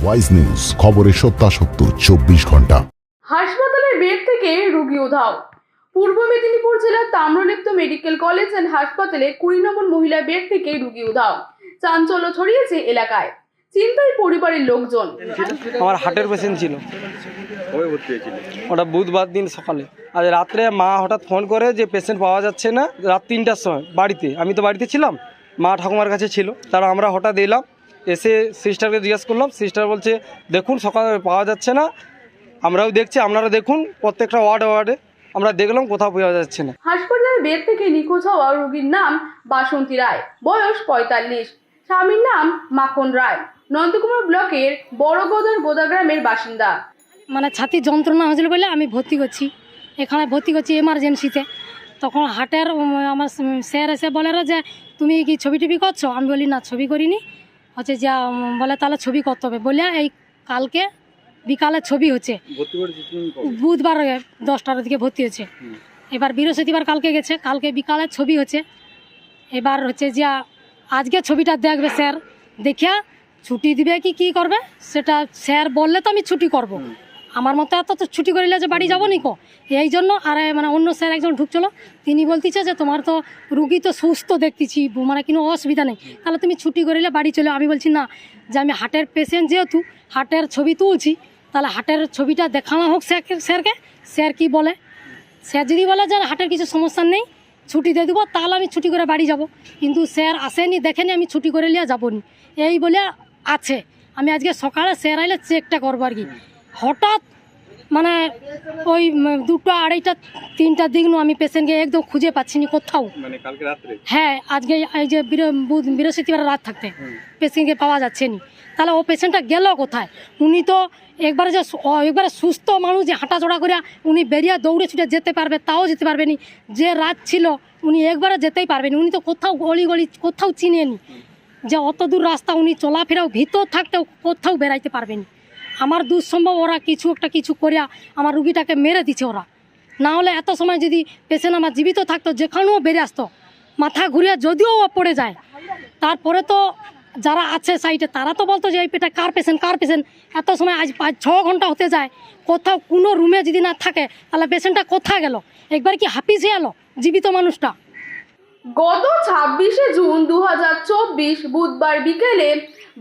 Wise news, খবরের সত্যাসত্য 24 ঘন্টা। হাসপাতালের বেড থেকে রোগী উধাও। পূর্ব মেদিনীপুর জেলার তাম্রলিপ্ত মেডিকেল কলেজ অ্যান্ড হাসপাতালে 20 নম্বর মহিলা বেড থেকে রোগী উধাও। চাঞ্চল্য ছড়িয়েছে এলাকায়, চিন্তায় পরিবারের লোকজন। আমার হার্টের পেশেন্ট ছিল, ওটা বুধবার দিন সকালে। আজ রাত্রে মা হঠাৎ ফোন করে যে পেশেন্ট পাওয়া যাচ্ছে না, রাত 3টার সময় বাড়িতে। আমি তো বাড়িতে ছিলাম, মা ঠাকুমার কাছে ছিল। তারা আমরা হঠাৎ এলাম, এসে সিস্টারকে জিজ্ঞেস করলাম। সিস্টার বলছে দেখুন সকালে পাওয়া যাচ্ছে না, আমরাও দেখছি, আপনারা দেখুন প্রত্যেকটা ওয়ার্ডে। আমরা দেখলাম কোথাও পাওয়া যাচ্ছে না। হাসপাতালের বেড থেকে নিখোঁজ হওয়া রোগীর নাম বাসন্তী রায়, বয়স 45। স্বামীর নাম মাখন রায়, নন্দকুমার ব্লকের বড়গোদার গোদা গ্রামের বাসিন্দা। মানে ছাতির যন্ত্রণা হয়েছিল বলে আমি ভর্তি করছি, এখানে ভর্তি করছি এমার্জেন্সিতে। তখন হার্টের আমার স্যার এসে বলে যে তুমি কি ছবি টবি করছো? আমি বলি না, ছবি করিনি। হচ্ছে যা বলে তাহলে ছবি করতে হবে বলে এই কালকে বিকালে ছবি হচ্ছে। বুধবার 10টার দিকে ভর্তি হচ্ছে। এবার বৃহস্পতিবার কালকে গেছে, কালকে বিকালে ছবি হচ্ছে। এবার হচ্ছে যে আজকে ছবিটা দেখবে স্যার, দেখিয়া ছুটি দিবে কি করবে সেটা স্যার বললে তো আমি ছুটি করব। আমার মতো এত তো ছুটি করিলে যে বাড়ি যাবো নিকো, এই জন্য। আর মানে অন্য স্যার একজন ঢুকছিল, তিনি বলতেছে যে তোমার তো রুগী তো সুস্থ দেখতেছি, মানে কোনো অসুবিধা নেই, তাহলে তুমি ছুটি করিলে বাড়ি চলে। আমি বলছি না, যে আমি হার্টের পেশেন্ট, যেহেতু হার্টের ছবি তুলছি, তাহলে হার্টের ছবিটা দেখানো হোক স্যারকে। স্যার কি বলে, স্যার যদি বলে যে হার্টের কিছু সমস্যা নেই, ছুটি দিয়ে দেবো, তাহলে আমি ছুটি করে বাড়ি যাব। কিন্তু স্যার আসেনি, দেখেনি, আমি ছুটি করে নিয়ে যাবো নি, এই বলে আছে। আমি আজকে সকালে স্যার আইলে চেকটা করবো আর কি। হঠাৎ মানে ওই 2টা, 2:30, 3টার দিক আমি পেশেন্টকে একদম খুঁজে পাচ্ছি না কোথাও। হ্যাঁ, আজকে এই যে বৃহস্পতিবার রাত থাকতে পেশেন্টকে পাওয়া যাচ্ছে না। তাহলে ও পেশেন্টটা গেল কোথায়? উনি তো একবারে সুস্থ মানুষ, যে হাঁটাচড়া করে উনি বেরিয়ে দৌড়ে ছুটে যেতে পারবে, তাও যেতে পারবে না। যে রাত ছিল উনি একবারে যেতেই পারবেন, উনি তো কোথাও গলি কোথাও চিনেনি, যে অত দূর রাস্তা উনি চলাফেরাও ভিতর থাকতেও কোথাও বেরাইতে পারবেন। আমার দুঃসম্ভব ওরা কিছু করিয়া আমার রুগীটাকে মেরে দিচ্ছে ওরা। না হলে এত সময় যদি পেশেন্ট আমার জীবিত থাকতো, যেখানেও বেরিয়ে আসতো, মাথা ঘুরিয়া যদিও ও পড়ে যায়, তারপরে তো যারা আছে সাইডে তারা তো বলতো যে এই পেটা কার পেশেন্ট। এত সময় আজ 5-6 ঘন্টা হতে যায়, কোথাও কোনো রুমে যদি না থাকে, তাহলে পেশেন্টটা কোথায় গেল? একবার কি হাফিজ হয়ে এলো জীবিত মানুষটা? গত 26শে জুন 2024 বুধবার বিকেলে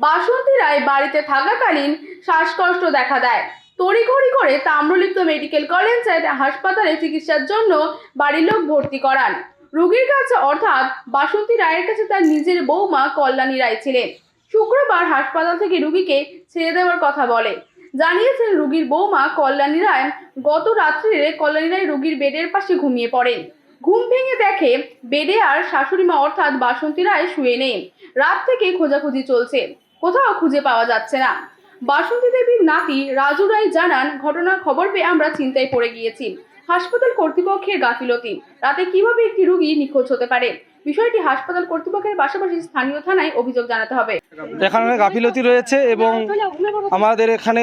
বাসন্তী রায় বাড়িতে থাকাকালীন শ্বাসকষ্ট দেখা দেয়। তড়িঘড়ি করে তাম্রলিপ্ত মেডিকেল কলেজ অ্যান্ড হাসপাতালে চিকিৎসার জন্য বাড়ির লোক ভর্তি করান। রোগীর কাছে অর্থাৎ বাসন্তী রায়ের কাছে তার নিজের বৌমা কল্যাণী রায় ছিলেন। শুক্রবার হাসপাতাল থেকে রোগীকে ছেড়ে দেওয়ার কথা বলে জানিয়েছেন রোগীর বৌমা কল্যাণী রায়। গত রাত্রিরে কল্যাণী রায় রোগীর বেডের পাশে ঘুমিয়ে পড়েন। ঘুম ভেঙে দেখে বেডে আর শাশুড়িমা অর্থাৎ বাসন্তী রায় শুয়ে নেই। রাত থেকে খোঁজাখুঁজি চলছে, কোথাও খুঁজে পাওয়া যাচ্ছে না। বাসন্তী দেবীর নাতি রাজু রায় জানান, ঘটনার খবর পেয়ে আমরা চিন্তায় পড়ে গিয়েছি। হাসপাতাল কর্তৃপক্ষের গাফিলতি, রাতে কিভাবে একটি রোগী নিখোঁজ হতে পারে? বিষয়টি হাসপাতাল কর্তৃপক্ষের পাশাপাশি স্থানীয় থানায় অভিযোগ জানাতে হবে। এখানে গাফিলতি রয়েছে এবং আমাদের এখানে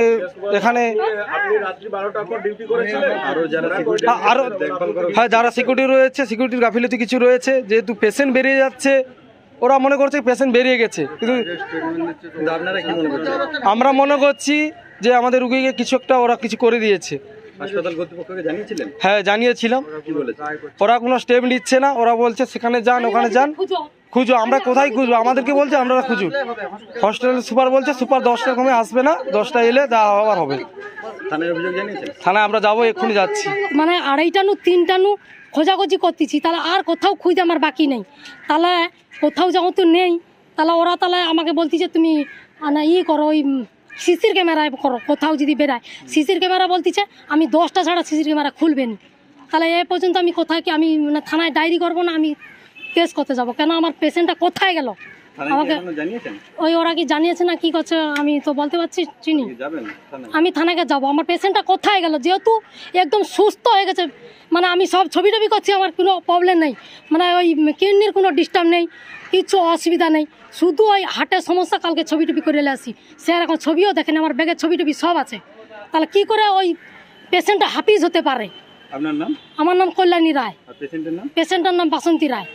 আরো হ্যাঁ, যারা সিকিউরিটি রয়েছে, সিকিউরিটির গাফিলতি কিছু রয়েছে। যেহেতু পেশেন্ট বেরিয়ে যাচ্ছে, ওরা মনে করছে পেশেন্ট বেরিয়ে গেছে, কিন্তু আমরা মনে করছি যে আমাদের রুগীকে কিছু একটা ওরা কিছু করে দিয়েছে। হাসপাতাল কর্তৃপক্ষকে জানিয়েছিলেন? হ্যাঁ, জানিয়েছিলাম। কি বলেছে? ওরা কোনো স্টেপ নিচ্ছে না। ওরা বলছে সেখানে যান, ওখানে যান, খুঁজো। আমরা কোথায় খুঁজবো? আমাদেরকে বলছে আপনারা খুঁজুন। হসপিটালের সুপার বলছে সুপার 10টার কমে আসবে না, 10টা এলে যা আবার হবে। থানায় অভিযোগ জানিয়েছেন? থানায় আমরা যাবো, এক্ষুনি যাচ্ছি। মানে 2:30 3টা খোঁজাখুঁজি করতেছি, তাহলে আর কোথাও খুঁজে আমার বাকি নেই। তাহলে কোথাও যেহেতু নেই, তাহলে ওরা তাহলে আমাকে বলতেছে তুমি করো, ওই সিসির ক্যামেরায় করো। কোথাও যদি বেরায় সিসির ক্যামেরা বলতেছে আমি 10টা ছাড়া সিসির ক্যামেরা খুলবে না। তাহলে এ পর্যন্ত আমি কোথায় কি আমি মানে থানায় ডায়েরি করবো না, আমি কেস করতে যাব? কেন আমার পেশেন্টটা কোথায় গেল আমাকে ওরা কি জানিয়েছে না কি করছে আমি তো বলতে পারছি চিনি। আমি থানাকে যাব, আমার পেশেন্টটা কোথায় গেল? যেহেতু একদম সুস্থ হয়ে গেছে, মানে আমি সব ছবি টবি করছি, আমার কোনো প্রবলেম নেই, মানে ওই কিডনির কোনো ডিস্টার্ব নেই, কিছু অসুবিধা নেই, শুধু ওই হার্টের সমস্যা। কালকে ছবি টবি করে আসি, স্যার এখন ছবিও দেখেন, আমার ব্যাগের ছবি টবি সব আছে। তাহলে কি করে ওই পেশেন্টটা হাফিজ হতে পারে? আপনার নাম? আমার নাম কল্যাণী রায়। পেশেন্টের নাম? পেশেন্টের নাম বাসন্তী রায়।